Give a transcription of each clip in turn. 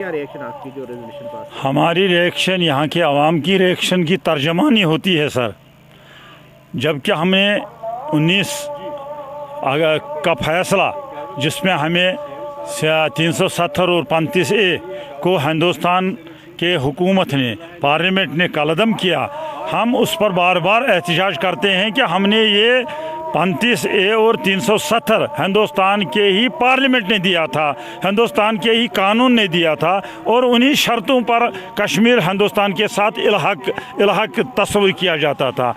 کیا ریئیکشن آپ کی جو ریزولوشن پاس؟ ہماری ریئیکشن یہاں کے عوام کی ریئیکشن کی ترجمانی ہوتی ہے سر. جبکہ ہمیں 19 کا فیصلہ جس میں ہمیں 370 اور 35A کو ہندوستان کے حکومت نے پارلیمنٹ نے کالعدم کیا، ہم اس پر بار بار احتجاج کرتے ہیں کہ ہم نے یہ 35A اور 370 ہندوستان کے ہی پارلیمنٹ نے دیا تھا، ہندوستان کے ہی قانون نے دیا تھا، اور انہی شرطوں پر کشمیر ہندوستان کے ساتھ الحاق تصور کیا جاتا تھا.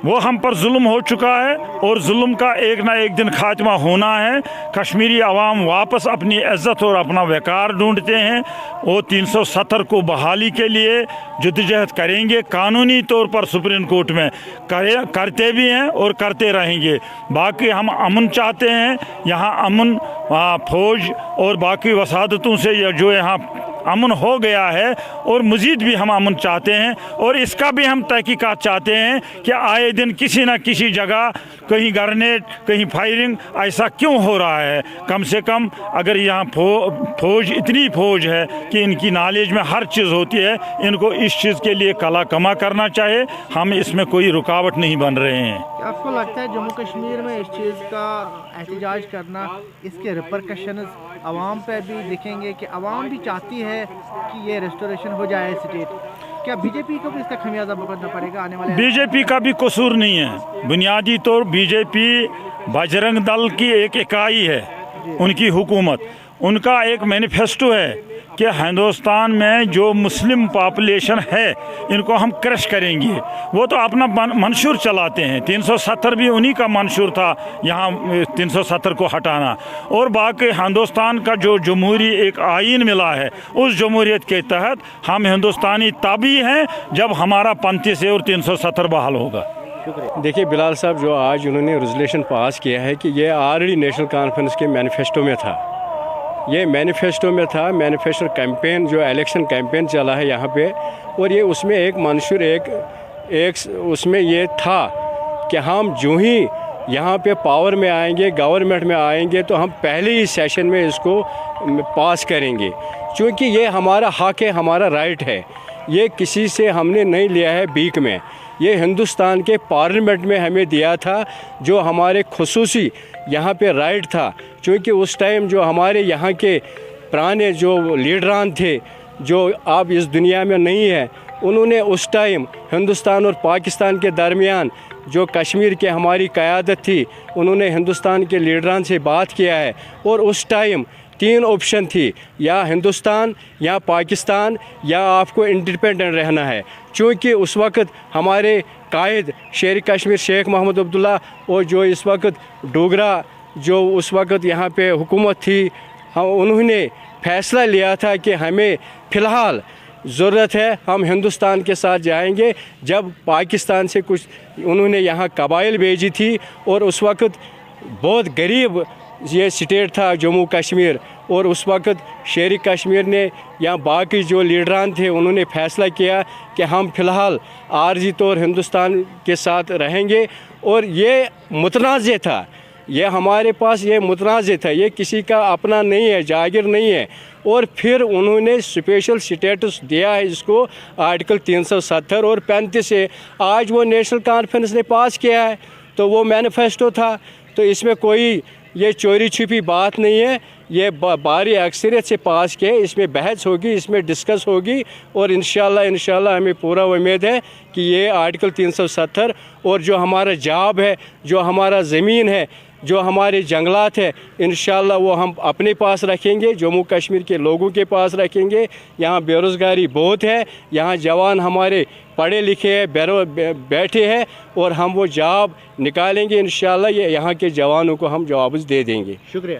وہ ہم پر ظلم ہو چکا ہے اور ظلم کا ایک نہ ایک دن خاتمہ ہونا ہے. کشمیری عوام واپس اپنی عزت اور اپنا وقار ڈھونڈتے ہیں. وہ 370 کو بحالی کے لیے جدوجہد کریں گے، قانونی طور پر سپریم کورٹ میں کرتے بھی ہیں اور کرتے رہیں گے. باقی ہم امن چاہتے ہیں، یہاں امن فوج اور باقی وسادتوں سے جو یہاں امن ہو گیا ہے، اور مزید بھی ہم امن چاہتے ہیں، اور اس کا بھی ہم تحقیقات چاہتے ہیں کہ آئے دن کسی نہ کسی جگہ کہیں گرنیڈ کہیں فائرنگ ایسا کیوں ہو رہا ہے. کم سے کم اگر یہاں فوج اتنی فوج ہے کہ ان کی نالج میں ہر چیز ہوتی ہے، ان کو اس چیز کے لیے کلا کما کرنا چاہے. ہم اس میں کوئی رکاوٹ نہیں بن رہے ہیں. آپ کو لگتا ہے جموں کشمیر میں اس چیز کا احتجاج کرنا، اس کے ریپرکشنز عوام پہ بھی دکھیں گے کہ عوام بھی چاہتی ہے کہ یہ ریسٹوریشن ہو جائے اسٹیٹ؟ کیا بی جے پی کو بھی اس کا خمیازہ بھگتنا پڑے گا آنے والے؟ بی جے پی کا بھی قصور نہیں ہے. بنیادی طور بی جے پی بجرنگ دل کی ایک اکائی ہے، ان کی حکومت. ان کا ایک مینیفیسٹو ہے کہ ہندوستان میں جو مسلم پاپولیشن ہے ان کو ہم کرش کریں گے. وہ تو اپنا منشور چلاتے ہیں. 370 بھی انہی کا منشور تھا، یہاں 370 کو ہٹانا. اور باقی ہندوستان کا جو جمہوری ایک آئین ملا ہے، اس جمہوریت کے تحت ہم ہندوستانی تابع ہیں جب ہمارا 35A اور 370 بحال ہوگا. دیکھیے بلال صاحب، جو آج انہوں نے ریزولوشن پاس کیا ہے کہ یہ آلریڈی نیشنل کانفرنس کے مینیفیسٹو میں تھا. یہ مینیفیسٹو میں تھا، مینیفیسٹو کیمپین جو الیکشن کیمپین چلا ہے یہاں پہ، اور یہ اس میں ایک منشور ایک اس میں یہ تھا کہ ہم جو ہی یہاں پہ پاور میں آئیں گے، گورنمنٹ میں آئیں گے، تو ہم پہلے ہی سیشن میں اس کو پاس کریں گے، چونکہ یہ ہمارا حق ہے، ہمارا رائٹ ہے. یہ کسی سے ہم نے نہیں لیا ہے بیک میں. یہ ہندوستان کے پارلیمنٹ میں ہمیں دیا تھا، جو ہمارے خصوصی یہاں پہ رائٹ تھا. چونکہ اس ٹائم جو ہمارے یہاں کے پرانے جو لیڈران تھے، جو اب اس دنیا میں نہیں ہے، انہوں نے اس ٹائم ہندوستان اور پاکستان کے درمیان جو کشمیر کے ہماری قیادت تھی، انہوں نے ہندوستان کے لیڈران سے بات کیا ہے. اور اس ٹائم 3 آپشن تھی، یا ہندوستان یا پاکستان یا آپ کو انڈیپینڈنٹ رہنا ہے. چونکہ اس وقت ہمارے قائد شیر کشمیر شیخ محمد عبداللہ اور جو اس وقت ڈوگرا جو اس وقت یہاں پہ حکومت تھی، انہوں نے فیصلہ لیا تھا کہ ہمیں فی الحال ضرورت ہے ہم ہندوستان کے ساتھ جائیں گے. جب پاکستان سے کچھ انہوں نے یہاں قبائل بھیجی تھی، اور اس وقت بہت غریب یہ اسٹیٹ تھا جموں کشمیر، اور اس وقت شیر کشمیر نے یا باقی جو لیڈران تھے انہوں نے فیصلہ کیا کہ ہم فی الحال عارضی طور ہندوستان کے ساتھ رہیں گے. اور یہ متنازع تھا، یہ ہمارے پاس یہ متنازع تھا، یہ کسی کا اپنا نہیں ہے، جاگیر نہیں ہے. اور پھر انہوں نے اسپیشل سٹیٹس دیا ہے اس کو آرٹیکل 370 اور 35A. آج وہ نیشنل کانفرنس نے پاس کیا ہے، تو وہ مینیفیسٹو تھا، تو اس میں کوئی یہ چوری چھپی بات نہیں ہے. یہ بھاری اکثریت سے پاس کیا ہے. اس میں بحث ہوگی، اس میں ڈسکس ہوگی، اور انشاءاللہ ہمیں پورا امید ہے کہ یہ آرٹیکل 370 اور جو ہمارا جاب ہے، جو ہمارا زمین ہے، جو ہمارے جنگلات ہیں، انشاءاللہ وہ ہم اپنے پاس رکھیں گے، جموں کشمیر کے لوگوں کے پاس رکھیں گے. یہاں بے روزگاری بہت ہے، یہاں جوان ہمارے پڑھے لکھے ہیں، بیٹھے ہیں، اور ہم وہ جاب نکالیں گے. انشاءاللہ یہ یہاں کے جوانوں کو ہم جوابز دے دیں گے. شکریہ.